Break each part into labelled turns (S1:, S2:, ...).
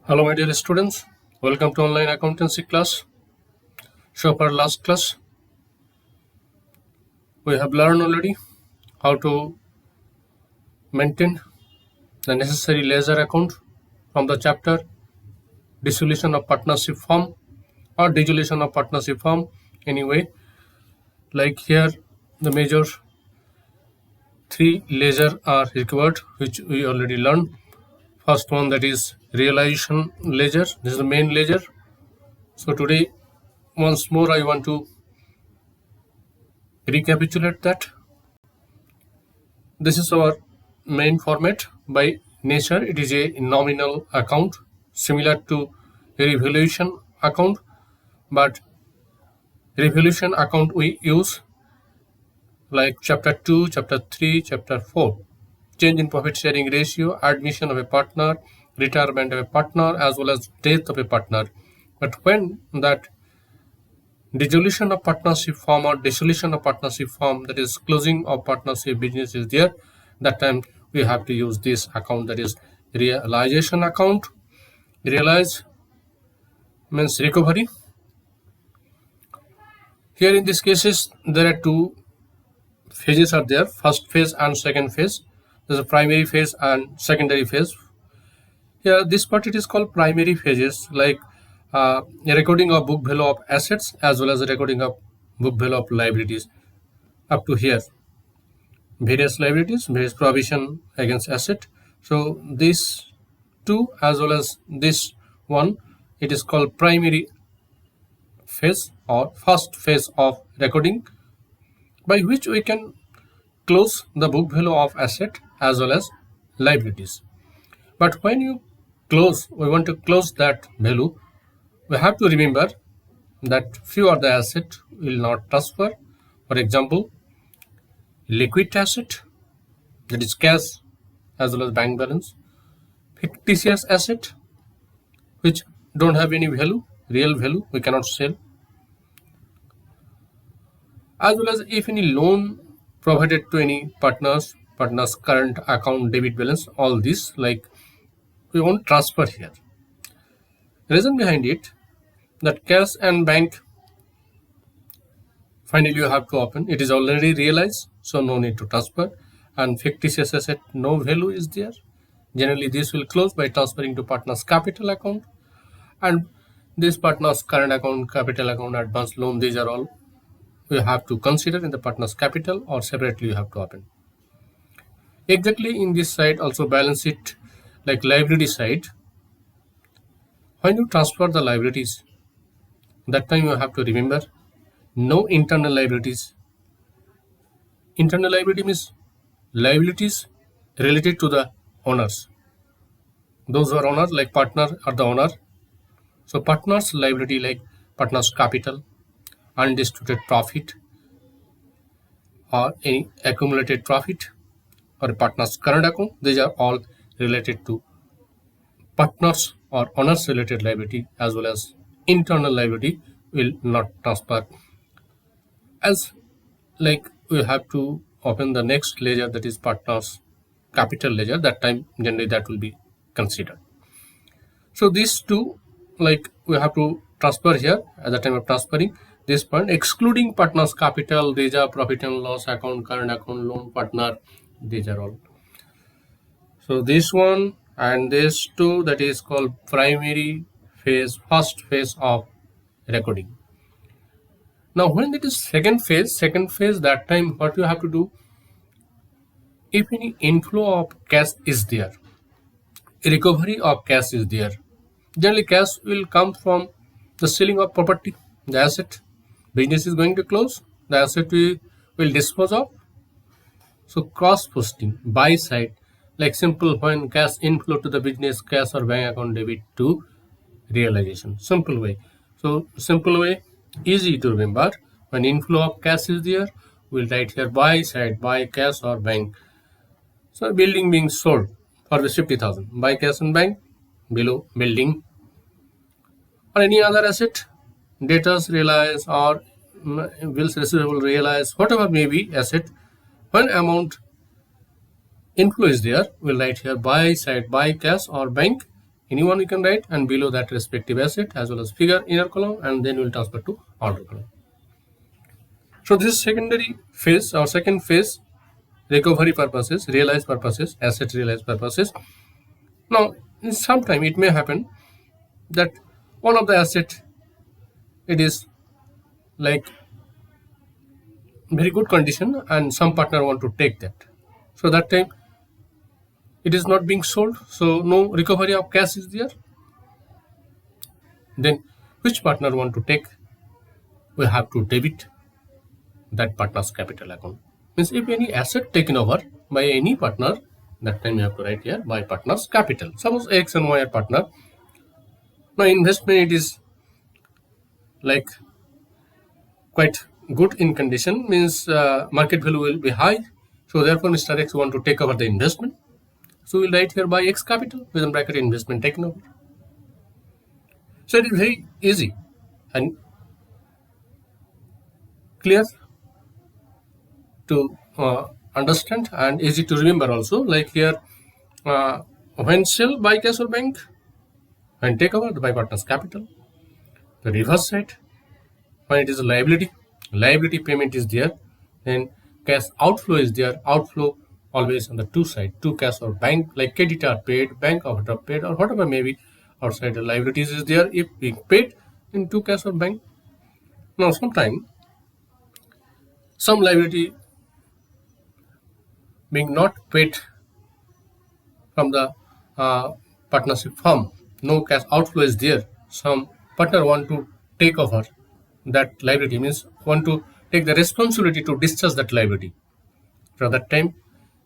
S1: Hello, my dear students. Welcome to online accountancy class. So, for last class, we have learned already how to maintain the necessary ledger account from the chapter dissolution of partnership firm or dissolution of partnership firm. Anyway, like here, the major three ledger are required, which we already learned. First one, that is realization ledger. This is the main ledger. So today, once more, I want to recapitulate that. This is our main format. By nature, it is a nominal account similar to a revaluation account, but revaluation account we use like chapter 2, chapter 3, chapter 4. Change in profit sharing ratio, admission of a partner, retirement of a partner, as well as death of a partner. But when that dissolution of partnership firm or dissolution of partnership firm, that is closing of partnership business, is there, that time we have to use this account, that is realization account. Realize means recovery. Here in these cases there are two phases are there, first phase and second phase. There's a primary phase and secondary phase. Here this part it is called primary phases, like a recording of book value of assets as well as a recording of book value of liabilities. Up to here, various liabilities, various provision against asset. So these two as well as this one, it is called primary phase or first phase of recording, by which we can close the book value of asset as well as liabilities. But when you close, we want to close that value, we have to remember that few of the asset will not transfer. For example, liquid asset, that is cash as well as bank balance. Fictitious asset, which don't have any value, real value, we cannot sell. As well as if any loan provided to any partner's current account debit balance, all this like we won't transfer here. Reason behind it, that cash and bank finally you have to open, it is already realized, so no need to transfer. And fictitious asset, no value is there. Generally this will close by transferring to partner's capital account, and this partner's current account, capital account, advance loan, these are all we have to consider in the partner's capital, or separately you have to open. Exactly in this side also balance sheet, like liability side, when you transfer the liabilities, that time you have to remember no internal liabilities. Internal liability means liabilities related to the owners. Those who are owners, like partner are the owner. So partner's liability like partner's capital, undistributed profit, or any accumulated profit, or a partner's current account, these are all related to partners or owners related liability, as well as internal liability will not transfer. As like we have to open the next ledger, that is partners capital ledger, that time generally that will be considered. So these two, like we have to transfer here at the time of transferring this point, excluding partners capital, these are profit and loss account, current account, loan, partner, these are all. So this one and this two, that is called primary phase, first phase of recording. Now when it is second phase, that time what you have to do, if any inflow of cash is there, recovery of cash is there, generally cash will come from the selling of property, the asset. Business is going to close, the asset we will dispose of. So cross posting, buy side, like simple, when cash inflow to the business, cash or bank account debit to realization, simple way. So simple way, easy to remember. When inflow of cash is there, we'll write here buy side, buy cash or bank. So building being sold for the 50,000, buy cash and bank, below building. Or any other asset, debtors realize or bills receivable realize, whatever may be asset, when amount inflow is there, we'll write here buy side, buy cash or bank, anyone you can write, and below that respective asset as well as figure inner column, and then we'll transfer to outer column. So this is secondary phase or second phase, recovery purposes, realized purposes, asset realized purposes. Now, in some time it may happen that one of the asset, it is like very good condition and some partner want to take that. So that time it is not being sold, so no recovery of cash is there. Then which partner want to take? We have to debit that partner's capital account. Means if any asset taken over by any partner, that time you have to write here by partner's capital. Suppose X and Y are partner. Now investment, it is like quite good in condition, means market value will be high. So therefore Mr. X want to take over the investment. So we'll write here by X capital within bracket investment taken over. So it is very easy and clear to understand and easy to remember also. Like here, when sell by cash or bank, when take over by partner's capital. The reverse side, when it is a liability payment is there, then cash outflow is there. Outflow always on the two side, two cash or bank, like credit are paid, bank overdraft paid, or whatever may be outside the liabilities is there if being paid in two cash or bank. Now sometimes some liability being not paid from the partnership firm, no cash outflow is there. Some partner want to take over that liability, means want to take the responsibility to discharge that liability. For that time,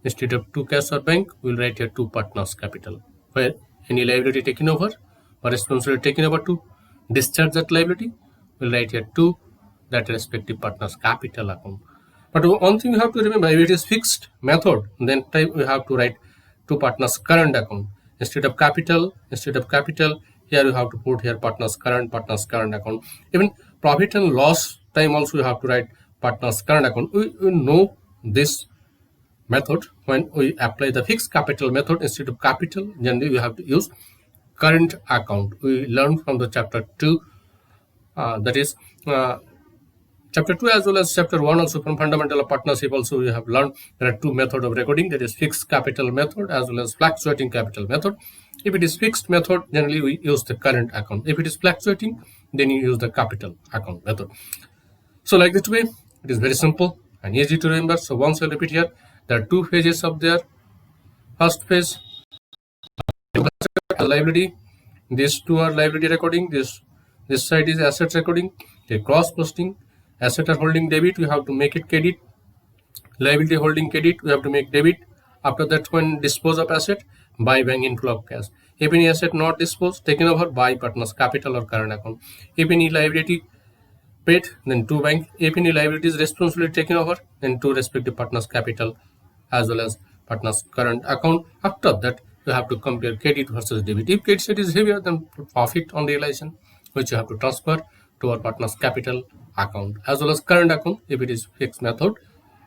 S1: instead of two cash or bank, we'll write here two partners capital, where any liability taken over or responsibility taken over to discharge that liability, we'll write here two that respective partners capital account. But one thing you have to remember, if it is fixed method, then time we have to write two partners current account. Instead of capital, here you have to put here partners current account. Even profit and loss time also you have to write partners current account. We know this method when we apply the fixed capital method. Instead of capital, generally we have to use current account. We learned from the chapter 2, that is chapter 2 as well as chapter 1 also, from fundamental of partnership also we have learned there are two methods of recording, that is fixed capital method as well as fluctuating capital method. If it is fixed method, generally we use the current account. If it is fluctuating, then you use the capital account method. So like this way, it is very simple and easy to remember. So once I repeat here, there are two phases of there. First phase, liability. These two are liability recording. This side is asset recording. A cross posting. Asset are holding debit, we have to make it credit. Liability holding credit, we have to make debit. After that, when dispose of asset, by bank inflow of cash. If any asset not disposed, taken over by partner's capital or current account. If any liability paid, then to bank. If any liability is responsibility taken over, then to respective partner's capital as well as partner's current account. After that, you have to compare credit versus debit. If credit side is heavier, then profit on realization, which you have to transfer to our partner's capital account as well as current account if it is fixed method,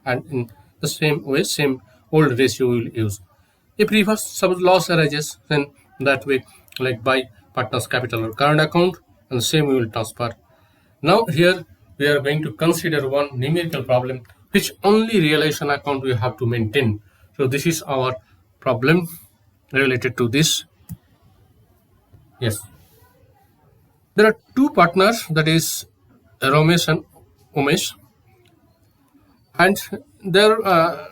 S1: and in the same way, same old ratio we will use. If reverse, suppose loss arises, then that way like by partner's capital or current account, and the same we will transfer. Now here we are going to consider one numerical problem which only realization account we have to maintain. So this is our problem related to this. Yes, there are two partners, that is Ramesh and Umesh, and their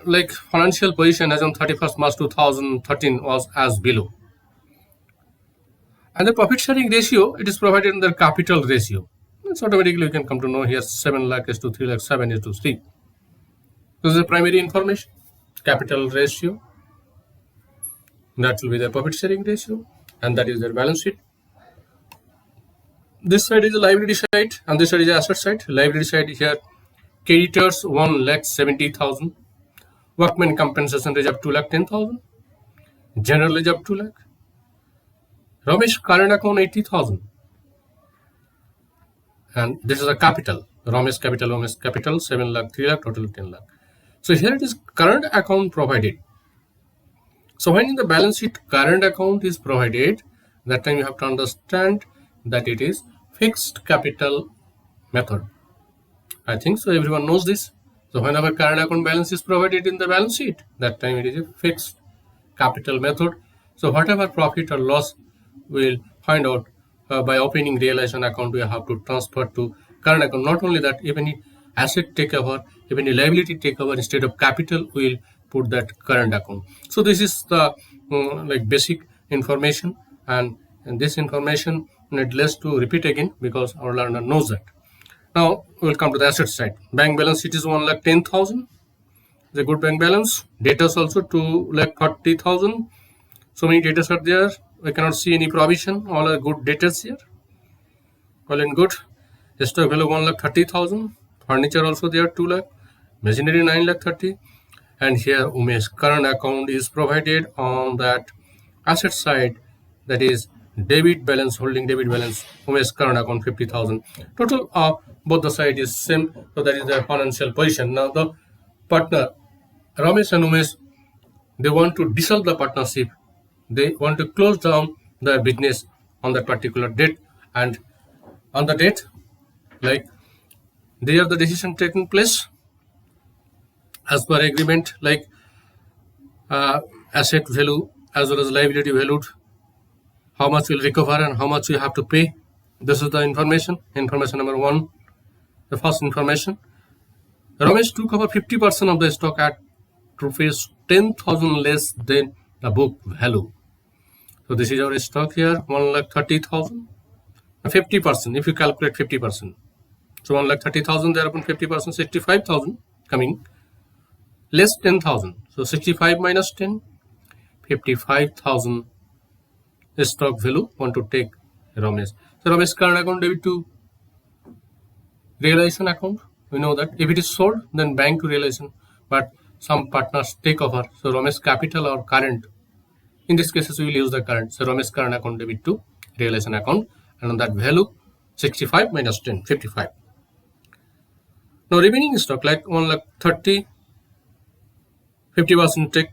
S1: like financial position as on 31st March 2013 was as below. And the profit sharing ratio, it is provided in the capital ratio. So automatically you can come to know here 7 lakh is to 3 lakh, 7 is to 3. This is the primary information, capital ratio. That will be the profit sharing ratio, and that is their balance sheet. This side is the liability side and this side is the asset side. Liability side here, creditors 1,70,000, workman compensation reserve 2,10,000, general reserve 2 lakh, Ramesh current account 80,000, and this is a capital, Ramesh capital 7 lakh, 3 lakh, total 10 lakh. So here it is current account provided. So when in the balance sheet current account is provided, That time you have to understand that it is fixed capital method. I think so everyone knows this. So whenever current account balance is provided in the balance sheet, that time it is a fixed capital method. So whatever profit or loss we'll find out by opening realization account, we have to transfer to current account. Not only that, if any asset takeover, if any liability takeover, instead of capital, we'll put that current account. So this is the like basic information, and this information needless to repeat again because our learner knows that. Now we'll come to the asset side. Bank balance sheet is 1,10,000. The good bank balance. Debtors also 2,40,000. So many debtors are there. We cannot see any provision. All are good debtors here. Well and good. Stock value 1,30,000. Furniture also there 2 lakh. Machinery 9,30,000. And here Umesh current account is provided on that asset side, that is debit balance, holding debit balance, Umesh current account 50,000. Total of both the side is same, so that is the financial position. Now the partner Ramesh and Umesh, they want to dissolve the partnership. They want to close down their business on that particular date, and on the date, like there the decision taking place as per agreement, like asset value as well as liability valued, how much will recover and how much we have to pay. This is the information. Information number 1, the first information. Ramesh took over 50% of the stock at rupees 10,000 less than the book value. So this is our stock here, 1,30,000. 50%, if you calculate 50%. So 1,30,000, thereupon 50%, 65,000 coming, less 10,000. So 65 minus 10, 55,000 stock value want to take Ramesh. So Ramesh current account debit to realization account. We know that if it is sold, then bank to realization, but some partners take over. So Ramesh capital or current. In this case, we will use the current. So Ramesh current account debit to realization account, and on that value 65 minus 10, 55. Now remaining stock like 1,30,000, 50%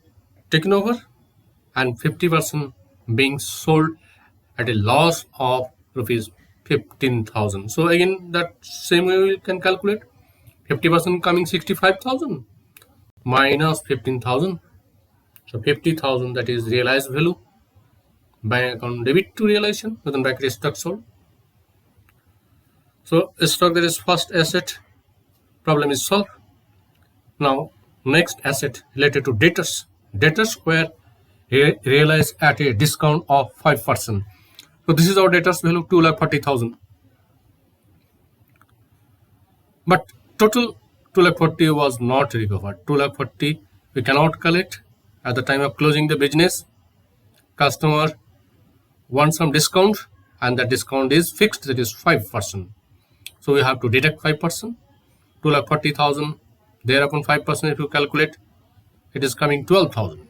S1: taken over and 50% being sold at a loss of rupees 15,000. So again, that same way we can calculate 50% coming 65,000 minus 15,000. So 50,000, that is realized value, bank account debit to realization, within bracket stock sold. So stock, that is first asset, problem is solved. Now next asset related to debtors. Debtors were realized at a discount of 5%. So this is our debtors value, 2,40,000. But total 2,40,000 was not recovered. 2,40,000 we cannot collect at the time of closing the business. Customer wants some discount, and that discount is fixed, that is 5%. So we have to deduct 5%. 2,40,000. Thereupon 5%, if you calculate, it is coming 12,000.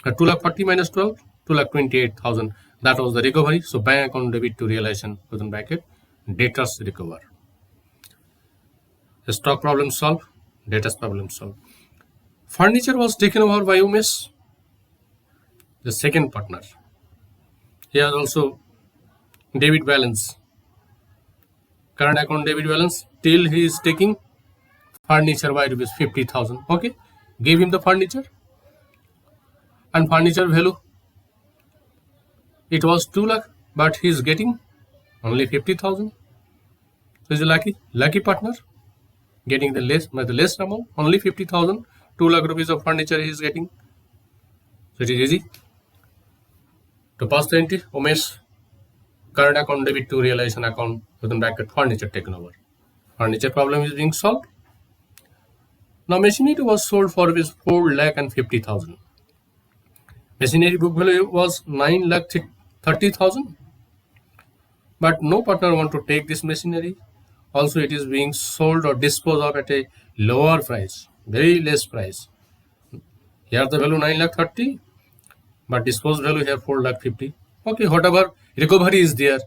S1: 2,40,000 minus 12, 2,28,000. That was the recovery. So bank account debit to realization, within bracket, debtors recover. The stock problem solved, debtors problem solved. Furniture was taken over by Umesh, the second partner. Here also debit balance, current account debit balance, till he is taking furniture by rupees 50,000. Okay, give him the furniture, and furniture value, it was 2 lakh, but he is getting only 50,000. So he's a lucky partner, getting the less amount, only 50,000. 2 lakh rupees of furniture he is getting. So it is easy to pass the entry. Umesh current account debit to realization account, within bracket furniture taken over. Furniture problem is being solved. Now machinery was sold for 4,50,000. Machinery book value was 9,30,000. But no partner want to take this machinery. Also, it is being sold or disposed of at a lower price, very less price. Here the value 9,30,000, but disposed value here 4,50,000. Okay, whatever recovery is there,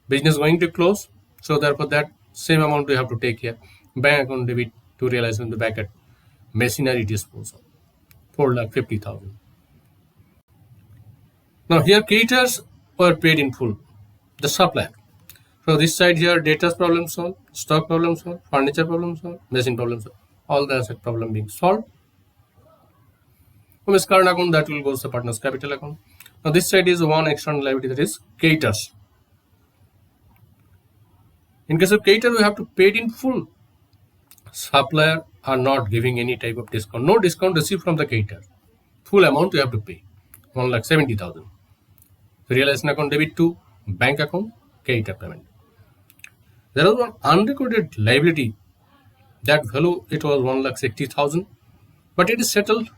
S1: business going to close, so therefore that same amount we have to take here. Bank account debit to realize in the bracket machinery disposal, 4,50,000. Now here creditors were paid in full, the supplier. So this side here, data's problem solved, stock problem solved, furniture problem solved, machine problem solved, all the asset problem being solved. From this current account, that will go to the partner's capital account. Now this side is one external liability, that is creditors. In case of creditor, we have to pay it in full. Supplier are not giving any type of discount. No discount received from the creditor. Full amount you have to pay, 1,70,000. So realization account debit to bank account, creditor payment. There was one unrecorded liability. That value, it was 1,60,000, but it is settled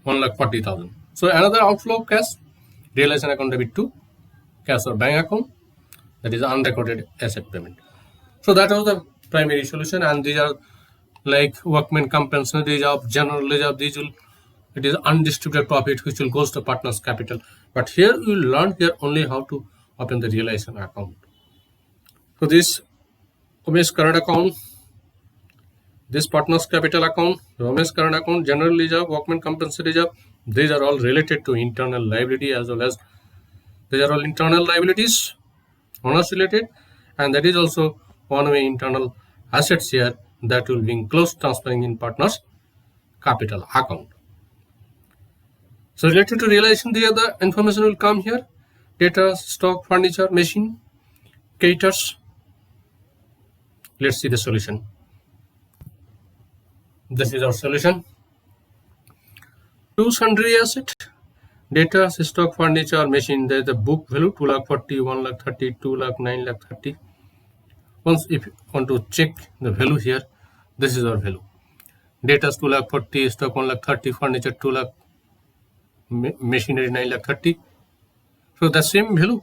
S1: 1,40,000. So another outflow of cash, realization account debit to cash or bank account, that is unrecorded asset payment. So that was the primary solution, and these are like workman compensation reserve, general reserve. These will, it is undistributed profit which will go to the partner's capital. But here we will learn here only how to open the realization account. So this Umesh current account, this partner's capital account, Umesh current account, general reserve, workman compensation reserve, these are all related to internal liability, as well as these are all internal liabilities, owners related, and that is also one way internal assets here that will be close transferring in partners capital account. So related to realization, the other information will come here: data, stock, furniture, machine, creditors. Let's see the solution. This is our solution. Two sundry asset, data, stock, furniture, machine. There is the book value 2,40,000, 1,30,000, 2,00,000, 9,30,000. Once if you want to check the value here, this is our value. Data is 2,40,000, stock 1,30,000, furniture 2,00,000, machinery 9,30,000. So the same value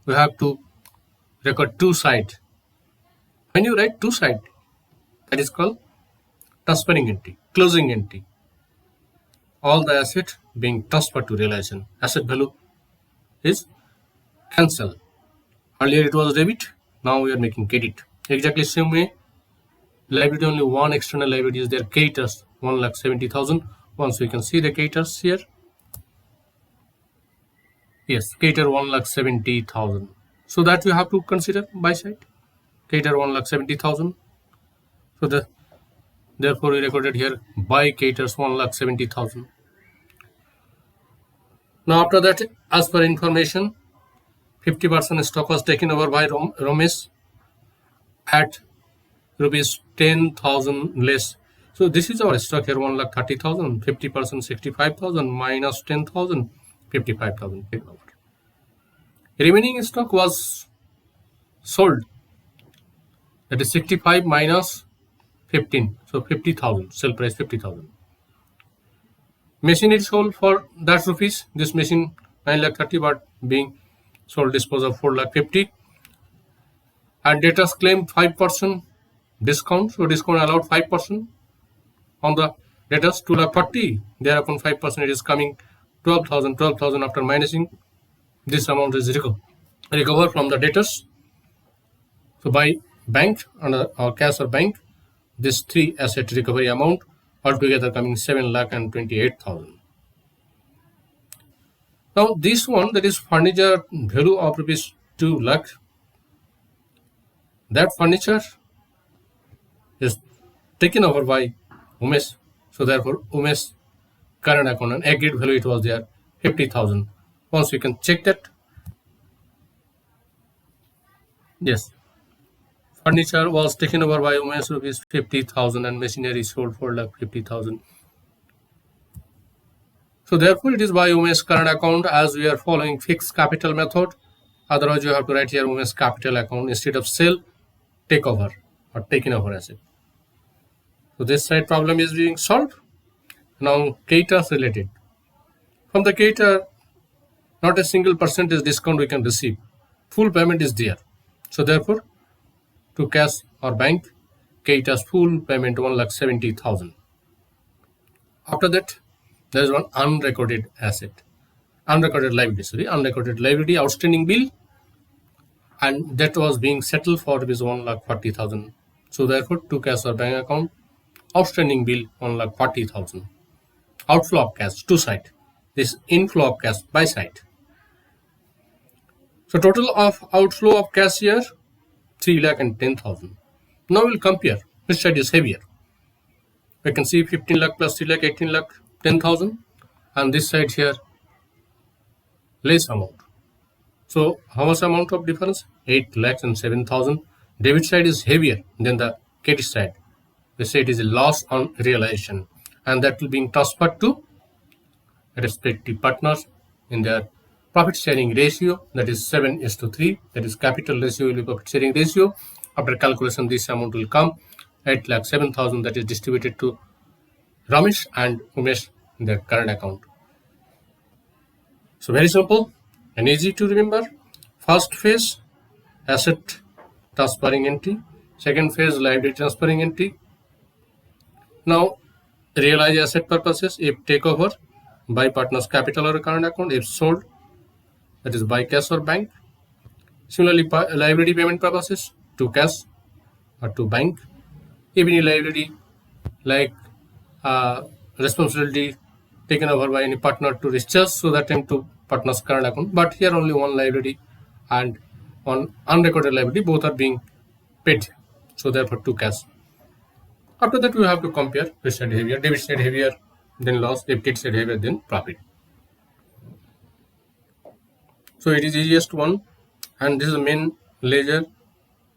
S1: we have to record two side. When you write two side, that is called transferring entry, closing entry. All the asset being transferred to realization. Asset value is cancelled. Earlier it was debit, now we are making credit. Exactly same way, liability, only one external liability is there, creditors 1,70,000. Once we can see the creditors here. Yes, creditor 1,70,000. So that we have to consider by side. Creditor 1,70,000. So therefore we recorded here by creditors 1,70,000. Now after that, as per information, 50% stock was taken over by Ramesh at rupees 10,000 less. So this is our stock here, 1,30,000, 50% 65,000 minus 10,000, 55,000 taken over. Remaining stock was sold, that is 65 minus 15, so 50,000, sell price 50,000. Machine is sold for that rupees. This machine 9,30,000, but being sold dispose of 4,50,000. And debtors claimed 5% discount, so discount allowed 5% on the debtors, 2,40,000. Thereupon 5% it is coming 12,000. 12,000 after minusing, this amount is recovered from the debtors. So by bank or cash or bank, this three asset recovery amount altogether coming 7,28,000. Now this one, that is furniture value of rupees 2 lakh. That furniture is taken over by Umesh. So therefore Umesh current account and agreed value, it was there 50,000. Once we can check that. Yes, furniture was taken over by Umesh rupees 50,000 and machinery sold for 50,000. So therefore it is by Umesh current account, as we are following fixed capital method. Otherwise you have to write here Umesh capital account instead of sell, take over or taken over asset. So this side problem is being solved. Now creditors related. From the creditor, not a single percentage discount we can receive. Full payment is there. So therefore to cash or bank, creditors full payment 1,70,000. After that, there is one unrecorded asset, unrecorded liability, outstanding bill, and that was being settled for rupees 1,40,000. So therefore to cash or bank account, outstanding bill 1,40,000. Outflow of cash, two side. This inflow of cash by side. So total of outflow of cash here 3 lakh and 10,000. Now we'll compare which side is heavier. We can see 15 lakh plus 3 lakh 18 lakh 10,000, and this side here less amount. So how much amount of difference? 8 lakhs and 7,000. Debit side is heavier than the credit side. We say it is a loss on realization, and that will be transferred to respective partners in their profit sharing ratio, that is 7:3. That is capital ratio will be profit sharing ratio. After calculation, this amount will come 8 lakh 7,000, that is distributed to Ramesh and Umesh in their current account. So very simple and easy to remember. First phase, asset transferring entry. Second phase, liability transferring entry. Now realize asset purposes if takeover by partner's capital or current account, if sold, that is by cash or bank. Similarly, liability payment purposes to cash or to bank. If any liability like responsibility taken over by any partner to discharge, so that time to partner's current account. But here only one liability and one unrecorded liability, both are being paid, so therefore to cash. After that, we have to compare which side heavier. Debit side heavier, then loss. If credit side heavier, then profit. So it is easiest one, and this is the main ledger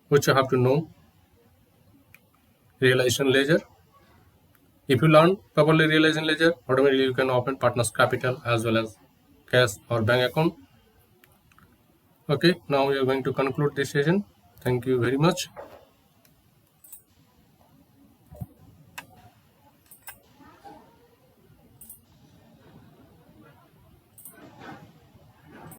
S1: which you have to know. Realization ledger. If you learn properly realization ledger, automatically you can open partner's capital as well as cash or bank account. Okay, now we are going to conclude this session. Thank you very much.